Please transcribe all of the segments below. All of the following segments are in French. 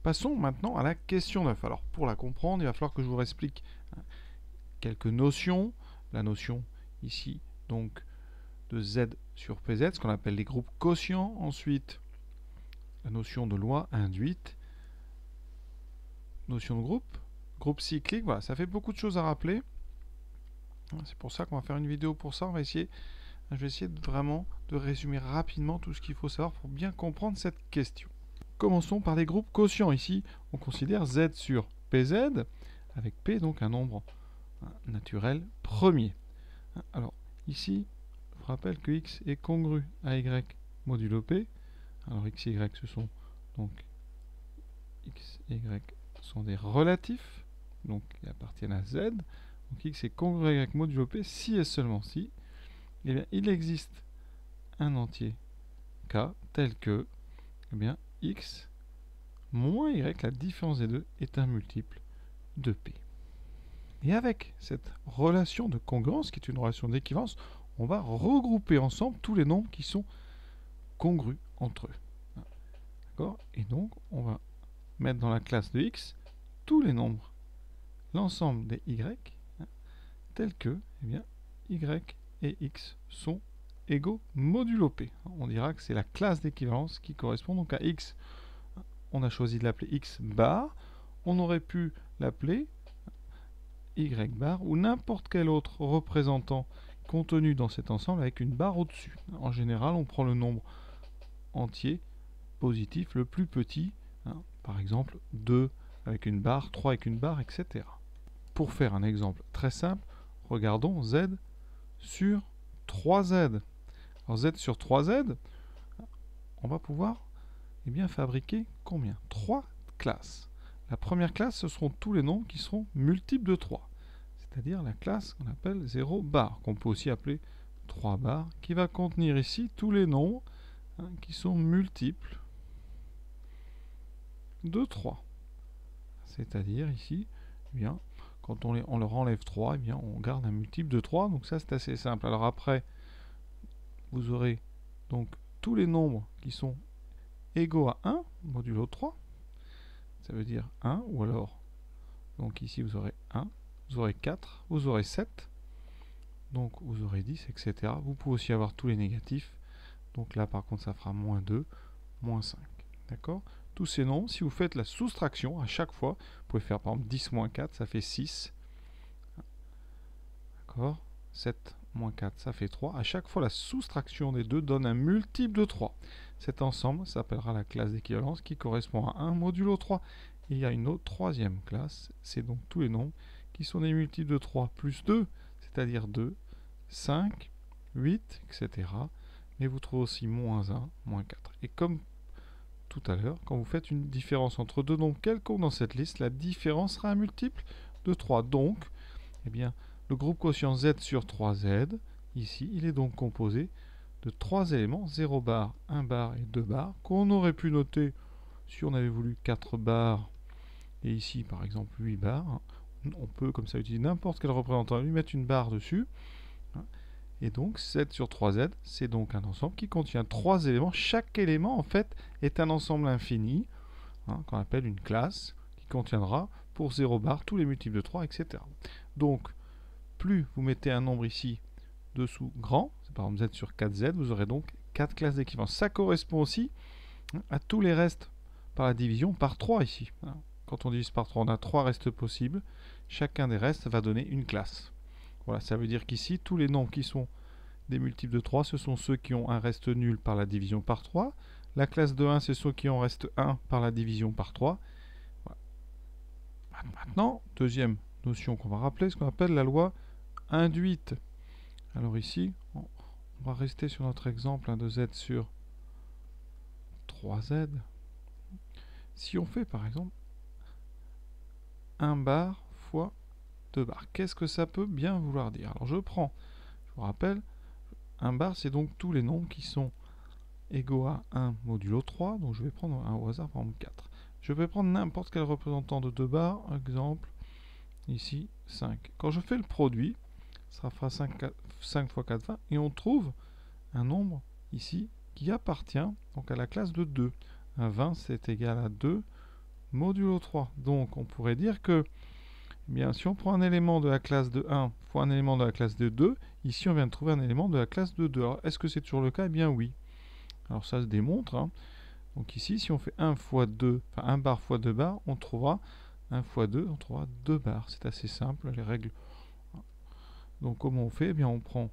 Passons maintenant à la question 9. Alors pour la comprendre, il va falloir que je vous explique quelques notions. La notion ici donc de Z sur PZ, ce qu'on appelle les groupes quotients. Ensuite, la notion de loi induite, notion de groupe cyclique. Voilà, ça fait beaucoup de choses à rappeler. C'est pour ça qu'on va faire une vidéo pour ça. Je vais essayer vraiment de résumer rapidement tout ce qu'il faut savoir pour bien comprendre cette question. Commençons par les groupes quotients. Ici, on considère Z sur PZ, avec P donc un nombre naturel premier. Alors, ici, je vous rappelle que X est congru à Y modulo P. Alors, X et Y, ce sont donc X et Y sont des relatifs, donc ils appartiennent à Z. Donc X est congru à Y modulo P si et seulement si, eh bien, il existe un entier K tel que, eh bien, X moins Y, la différence des deux, est un multiple de P. Et avec cette relation de congruence, qui est une relation d'équivalence, on va regrouper ensemble tous les nombres qui sont congrus entre eux. D'accord ? Et donc, on va mettre dans la classe de X tous les nombres, l'ensemble des Y, tels que, eh bien, Y et X sont égaux modulo P. On dira que c'est la classe d'équivalence qui correspond donc à X. On a choisi de l'appeler X bar. On aurait pu l'appeler Y bar ou n'importe quel autre représentant contenu dans cet ensemble avec une barre au-dessus. En général, on prend le nombre entier positif le plus petit, par exemple 2 avec une barre, 3 avec une barre, etc. Pour faire un exemple très simple, regardons Z sur 3Z. Alors Z sur 3Z, on va pouvoir fabriquer combien? 3 classes. La première classe, ce seront tous les nombres qui seront multiples de 3. C'est-à-dire la classe qu'on appelle 0 bar, qu'on peut aussi appeler 3 bar, qui va contenir ici tous les nombres qui sont multiples de 3. C'est-à-dire ici, eh bien, quand on leur enlève 3, eh bien, on garde un multiple de 3. Donc ça, c'est assez simple. Alors après, vous aurez donc tous les nombres qui sont égaux à 1, modulo 3. Ça veut dire 1, ou alors, donc ici vous aurez 1, vous aurez 4, vous aurez 7, donc vous aurez 10, etc. Vous pouvez aussi avoir tous les négatifs. Donc là, par contre, ça fera moins 2, moins 5. D'accord? Tous ces nombres, si vous faites la soustraction à chaque fois, vous pouvez faire par exemple 10 moins 4, ça fait 6. D'accord? 7 moins 4, ça fait 3. À chaque fois, la soustraction des deux donne un multiple de 3. Cet ensemble s'appellera la classe d'équivalence qui correspond à 1 modulo 3. Et il y a une autre troisième classe, c'est donc tous les nombres qui sont des multiples de 3 plus 2, c'est-à-dire 2, 5, 8, etc. Mais vous trouvez aussi moins 1, moins 4. Et comme tout à l'heure, quand vous faites une différence entre deux nombres quelconques dans cette liste, la différence sera un multiple de 3. Donc, eh bien, le groupe quotient Z sur 3Z, ici, il est donc composé de 3 éléments, 0 bar, 1 bar et 2 bars, qu'on aurait pu noter si on avait voulu 4 bars, et ici, par exemple, 8 bars. On peut, comme ça, utiliser n'importe quel représentant, lui mettre une barre dessus. Et donc, Z sur 3Z, c'est donc un ensemble qui contient 3 éléments. Chaque élément, en fait, est un ensemble infini, qu'on appelle une classe, qui contiendra, pour 0 bar, tous les multiples de 3, etc. Donc, plus vous mettez un nombre ici dessous grand, c'est par exemple Z sur 4Z, vous aurez donc 4 classes d'équivalence. Ça correspond aussi à tous les restes par la division par 3 ici. Quand on divise par 3, on a 3 restes possibles. Chacun des restes va donner une classe. Voilà, ça veut dire qu'ici, tous les nombres qui sont des multiples de 3, ce sont ceux qui ont un reste nul par la division par 3. La classe de 1, c'est ceux qui ont reste 1 par la division par 3. Voilà. Maintenant, deuxième notion qu'on va rappeler, ce qu'on appelle la loi induite. Alors ici, on va rester sur notre exemple de Z sur 3Z. Si on fait par exemple 1 bar fois 2 bars, qu'est-ce que ça peut bien vouloir dire? Alors je vous rappelle, 1 bar c'est donc tous les nombres qui sont égaux à 1 modulo 3, donc je vais prendre un au hasard par exemple 4. Je vais prendre n'importe quel représentant de 2 bars, exemple ici 5. Quand je fais le produit, ça fera 5 fois 4, 20, et on trouve un nombre ici qui appartient donc à la classe de 2. Un 20 c'est égal à 2 modulo 3. Donc on pourrait dire que, eh bien, si on prend un élément de la classe de 1 fois un élément de la classe de 2, ici on vient de trouver un élément de la classe de 2. Alors est-ce que c'est toujours le cas? Eh bien oui. Alors ça se démontre, hein. Donc ici, si on fait 1 fois 2, enfin 1 bar fois 2 bars, on trouvera 1 fois 2, on trouvera 2 bars. C'est assez simple, les règles. Donc comment on fait? Eh bien on prend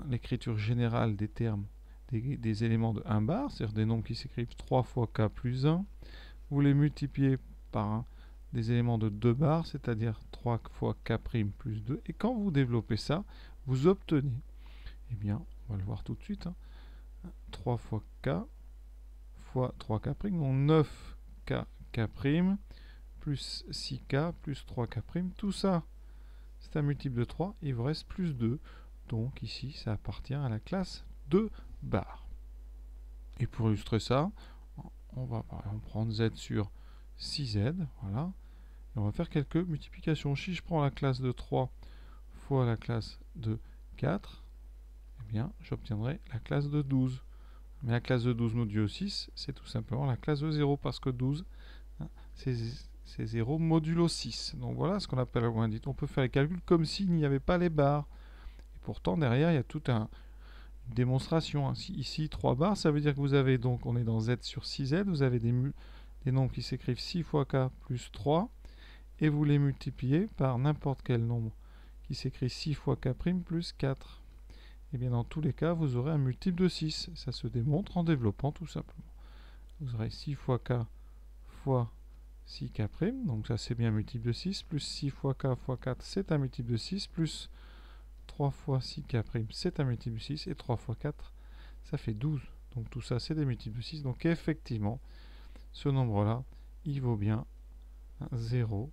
l'écriture générale des termes, des éléments de 1 bar, c'est-à-dire des nombres qui s'écrivent 3 fois k plus 1. Vous les multipliez par des éléments de 2 bars, c'est-à-dire 3 fois k' plus 2. Et quand vous développez ça, vous obtenez, eh bien, on va le voir tout de suite, 3 fois k fois 3k', donc 9k' plus 6k plus 3k'. Tout ça, c'est un multiple de 3, et il vous reste plus 2. Donc ici, ça appartient à la classe de bar. Et pour illustrer ça, on va par exemple prendre z sur 6z, voilà. Et on va faire quelques multiplications. Si je prends la classe de 3 fois la classe de 4, eh bien, j'obtiendrai la classe de 12. Mais la classe de 12 modulo 6, c'est tout simplement la classe de 0, parce que 12, hein, c'est 0 modulo 6. Donc voilà ce qu'on appelle la loi indique. On peut faire les calculs comme s'il n'y avait pas les barres. Et pourtant, derrière, il y a toute une démonstration. Ici, 3 barres, ça veut dire que vous avez, donc, on est dans z sur 6z, vous avez des nombres qui s'écrivent 6 fois k plus 3, et vous les multipliez par n'importe quel nombre qui s'écrit 6 fois k' plus 4. Et bien dans tous les cas, vous aurez un multiple de 6. Ça se démontre en développant tout simplement. Vous aurez 6 fois k fois 6k', donc ça c'est bien un multiple de 6, plus 6 fois k fois 4, c'est un multiple de 6, plus 3 fois 6k', c'est un multiple de 6, et 3 fois 4, ça fait 12. Donc tout ça c'est des multiples de 6. Donc effectivement, ce nombre-là, il vaut bien 0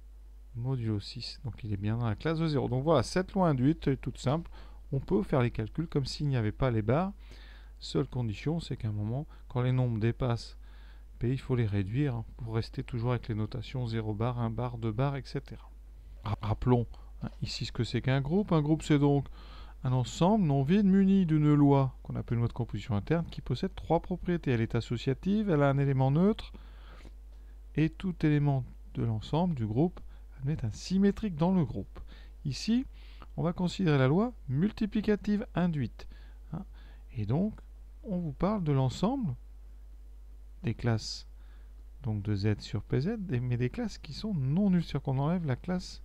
modulo 6. Donc il est bien dans la classe de 0. Donc voilà, cette loi induite est toute simple. On peut faire les calculs comme s'il n'y avait pas les barres. Seule condition, c'est qu'à un moment, quand les nombres dépassent P, il faut les réduire pour rester toujours avec les notations 0 bar, 1 bar, 2 bar, etc. Rappelons ici ce que c'est qu'un groupe. Un groupe, c'est donc un ensemble non vide muni d'une loi, qu'on appelle une loi de composition interne, qui possède 3 propriétés. Elle est associative, elle a un élément neutre, et tout élément de l'ensemble, du groupe, est un symétrique dans le groupe. Ici, on va considérer la loi multiplicative induite. Et donc, on vous parle de l'ensemble des classes donc de z sur pz, mais des classes qui sont non nulles, c'est-à-dire qu'on enlève la classe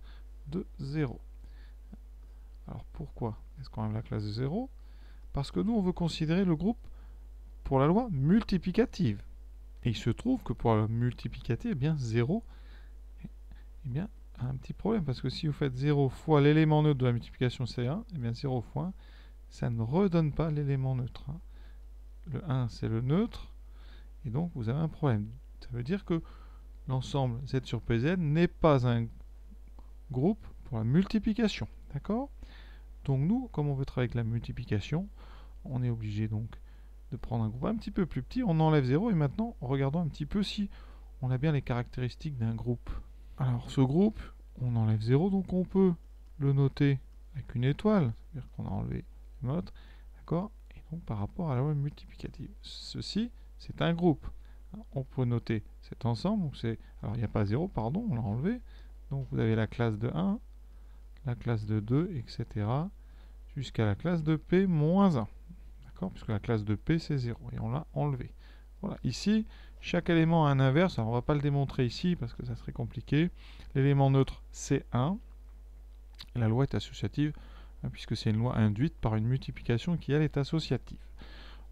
de 0. Alors pourquoi est-ce qu'on enlève la classe de 0? Parce que nous, on veut considérer le groupe pour la loi multiplicative. Et il se trouve que pour la loi multiplicative, eh bien 0 a un petit problème, parce que si vous faites 0 fois l'élément neutre de la multiplication, c'est 1, et bien 0 fois 1, ça ne redonne pas l'élément neutre. Le 1, c'est le neutre, et donc vous avez un problème. Ça veut dire que l'ensemble z sur pz n'est pas un groupe pour la multiplication. D'accord? Donc nous, comme on veut travailler avec la multiplication, on est obligé donc de prendre un groupe un petit peu plus petit. On enlève 0, et maintenant, regardons un petit peu si on a bien les caractéristiques d'un groupe. Alors ce groupe, on enlève 0, donc on peut le noter avec une étoile, c'est-à-dire qu'on a enlevé le mode, d'accord? Et donc par rapport à la loi multiplicative. Ceci, c'est un groupe. On peut noter cet ensemble, donc alors il n'y a pas 0, pardon, on l'a enlevé. Donc vous avez la classe de 1, la classe de 2, etc. jusqu'à la classe de P moins 1. D'accord? Puisque la classe de P, c'est 0, et on l'a enlevé. Voilà, ici, chaque élément a un inverse. Alors on ne va pas le démontrer ici parce que ça serait compliqué. L'élément neutre, c'est 1. Et la loi est associative, puisque c'est une loi induite par une multiplication qui, elle, est associative.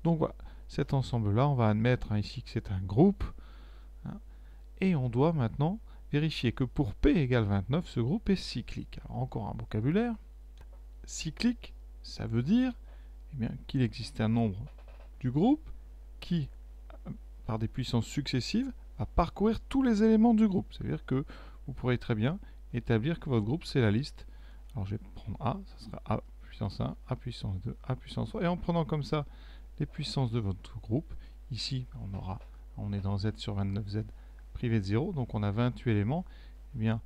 Donc voilà, cet ensemble-là, on va admettre ici que c'est un groupe. Et on doit maintenant vérifier que pour P égale 29, ce groupe est cyclique. Alors encore un vocabulaire. Cyclique, ça veut dire qu'il existe un nombre du groupe qui, par des puissances successives, va parcourir tous les éléments du groupe. C'est-à-dire que vous pourrez très bien établir que votre groupe, c'est la liste. Alors je vais prendre A, ça sera A puissance 1, A puissance 2, A puissance 3. Et en prenant comme ça les puissances de votre groupe, ici, on est dans Z sur 29Z privé de 0, donc on a 28 éléments. Eh bien,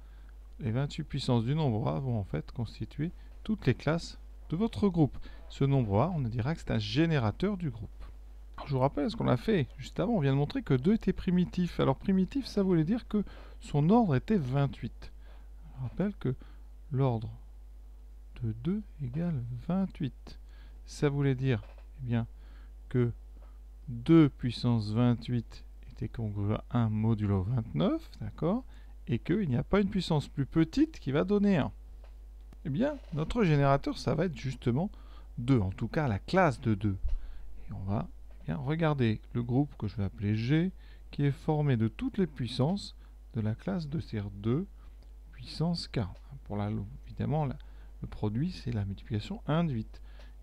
les 28 puissances du nombre A vont en fait constituer toutes les classes de votre groupe. Ce nombre A, on dira que c'est un générateur du groupe. Alors, je vous rappelle ce qu'on a fait juste avant. On vient de montrer que 2 était primitif. Alors primitif, ça voulait dire que son ordre était 28. Je rappelle que l'ordre de 2 égale 28. Ça voulait dire eh bien, que 2 puissance 28 était congru à 1 modulo 29, d'accord, et qu'il n'y a pas une puissance plus petite qui va donner 1. Eh bien, notre générateur, ça va être justement 2, en tout cas la classe de 2. Et on va bien regarder le groupe que je vais appeler G, qui est formé de toutes les puissances de la classe de c'est-à-dire 2 puissance K. Pour évidemment, le produit, c'est la multiplication induite.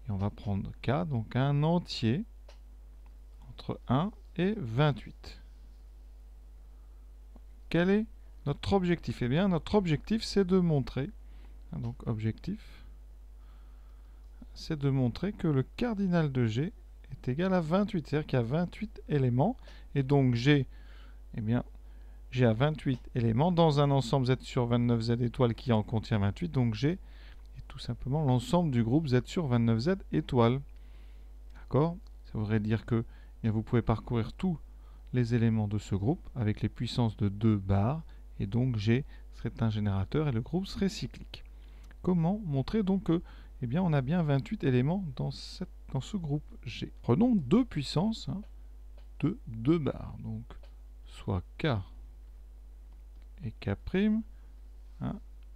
Et on va prendre K, donc un entier entre 1 et 28. Quel est notre objectif? Eh bien, notre objectif, c'est de montrer, donc objectif, c'est de montrer que le cardinal de G est égal à 28. C'est-à-dire qu'il y a 28 éléments. Et donc G, eh bien, G a 28 éléments dans un ensemble Z sur 29 Z étoile qui en contient 28. Donc G est tout simplement l'ensemble du groupe Z sur 29 Z étoile. D'accord? Ça voudrait dire que eh bien, vous pouvez parcourir tous les éléments de ce groupe avec les puissances de 2 bars. Et donc G serait un générateur et le groupe serait cyclique. Comment montrer donc que eh bien, on a bien 28 éléments dans ce groupe G. Prenons 2 puissances de 2 bars. Donc, soit K et K',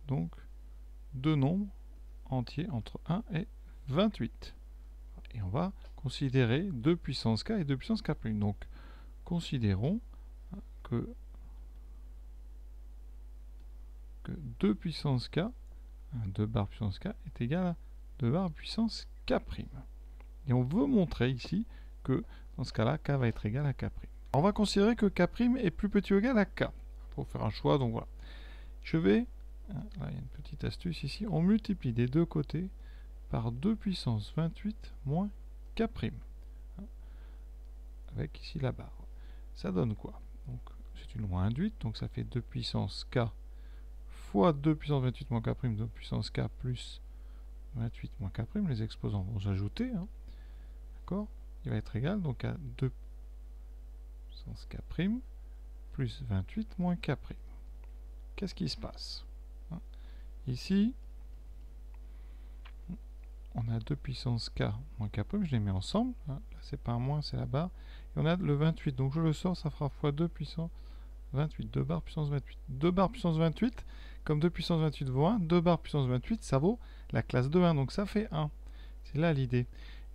donc 2 nombres entiers entre 1 et 28. Et on va considérer 2 puissance K et 2 puissance K'. Donc, considérons que 2 puissance K, 2 bar puissance K, est égal à 2 bar puissance K'. Et on veut montrer ici que dans ce cas-là, K va être égal à K'. On va considérer que K' est plus petit ou égal à K. Pour faire un choix, donc voilà. Je vais, là il y a une petite astuce ici, on multiplie des deux côtés par 2 puissance 28 moins K'. Avec ici la barre. Ça donne quoi? Donc c'est une loi induite, donc ça fait 2 puissance K fois 2 puissance 28 moins K', 2 puissance K plus 28 moins K', les exposants vont s'ajouter, d'accord? Il va être égal donc à 2 puissance K' plus 28 moins K'. Qu'est-ce qui se passe? Ici, on a 2 puissance K moins K', je les mets ensemble, là c'est pas un moins, c'est la barre, et on a le 28, donc je le sors, ça fera fois 2 puissance 28, 2 barres puissance 28. 2 barres puissance 28, comme 2 puissance 28 vaut 1, 2 barres puissance 28, ça vaut la classe de 1, donc ça fait 1. C'est là l'idée.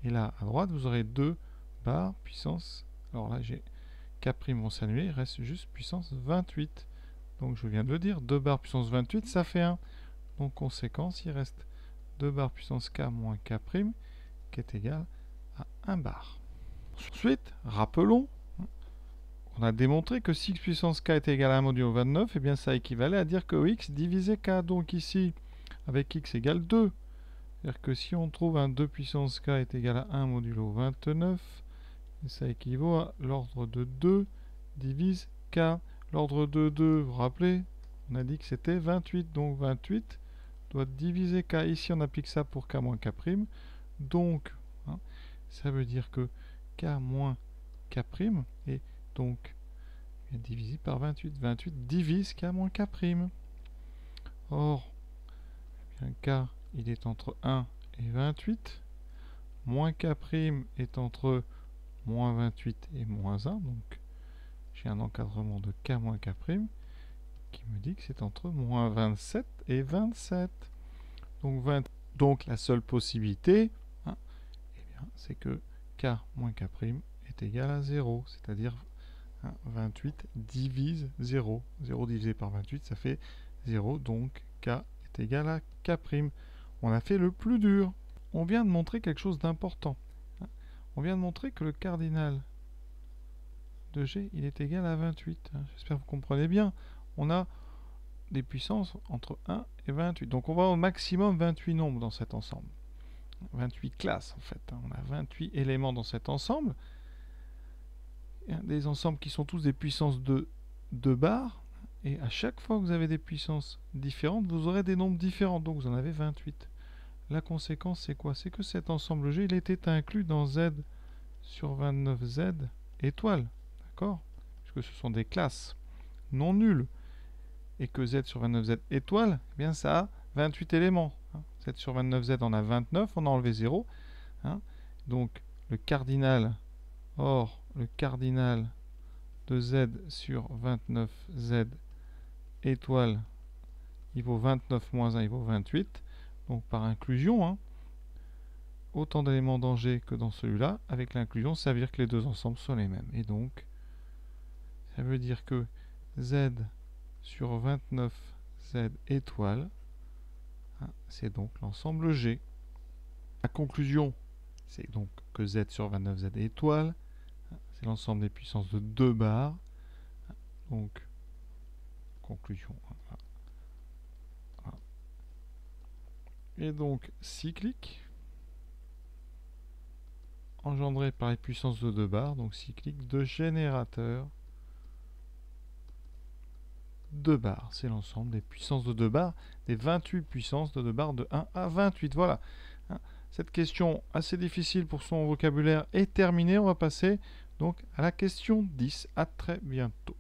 Et là, à droite, vous aurez 2 barres puissance, alors là, j'ai K' vont s'annuler, il reste juste puissance 28. Donc je viens de le dire, 2 barres puissance 28, ça fait 1. Donc conséquence, il reste 2 barres puissance K moins K', qui est égal à 1 bar. Ensuite, rappelons, on a démontré que si x puissance K est égal à 1 modulo 29, et bien ça équivalait à dire que x divisé K. Donc ici, avec x égale 2. C'est-à-dire que si on trouve un 2 puissance K est égal à 1 modulo 29, et ça équivaut à l'ordre de 2 divise K. L'ordre de 2, vous vous rappelez, on a dit que c'était 28. Donc 28 doit diviser K. Ici, on applique ça pour K moins K'. Donc, ça veut dire que K moins K' est donc divisé par 28. 28 divise K moins K'. Or, eh bien, K, il est entre 1 et 28. Moins K' est entre moins 28 et moins 1. Donc, j'ai un encadrement de K moins K' qui me dit que c'est entre moins 27 et 27. Donc la seule possibilité, eh bien, c'est que K moins K' est égal à 0. C'est-à-dire 28 divise 0. 0 divisé par 28, ça fait 0. Donc K est égal à K'. On a fait le plus dur. On vient de montrer quelque chose d'important. On vient de montrer que le cardinal de G, il est égal à 28. J'espère que vous comprenez bien. On a des puissances entre 1 et 28. Donc on va au maximum 28 nombres dans cet ensemble. 28 classes en fait. On a 28 éléments dans cet ensemble. Des ensembles qui sont tous des puissances de 2 bars. Et à chaque fois que vous avez des puissances différentes, vous aurez des nombres différents. Donc vous en avez 28. La conséquence, c'est quoi? C'est que cet ensemble G, il était inclus dans Z sur 29Z étoile. D'accord? Puisque ce sont des classes non nulles. Et que Z sur 29Z étoile, eh bien ça a 28 éléments. Hein. Z sur 29Z en a 29, on a enlevé 0. Hein. Donc le cardinal, le cardinal de Z sur 29Z étoile, il vaut 29 moins 1, il vaut 28. Donc par inclusion, hein, autant d'éléments d'Angers que dans celui-là. Avec l'inclusion, ça veut dire que les deux ensembles sont les mêmes. Et donc, ça veut dire que Z sur 29Z étoile, hein, c'est donc l'ensemble G. La conclusion, c'est donc que Z sur 29Z étoile, hein, c'est l'ensemble des puissances de 2 barres. Donc, conclusion. Voilà. Voilà. Et donc, cyclique, engendré par les puissances de 2 barres, donc cyclique de générateur 2 barres. C'est l'ensemble des puissances de 2 barres, des 28 puissances de 2 barres de 1 à 28. Voilà. Hein, cette question assez difficile pour son vocabulaire est terminée. On va passer donc à la question 10. À très bientôt.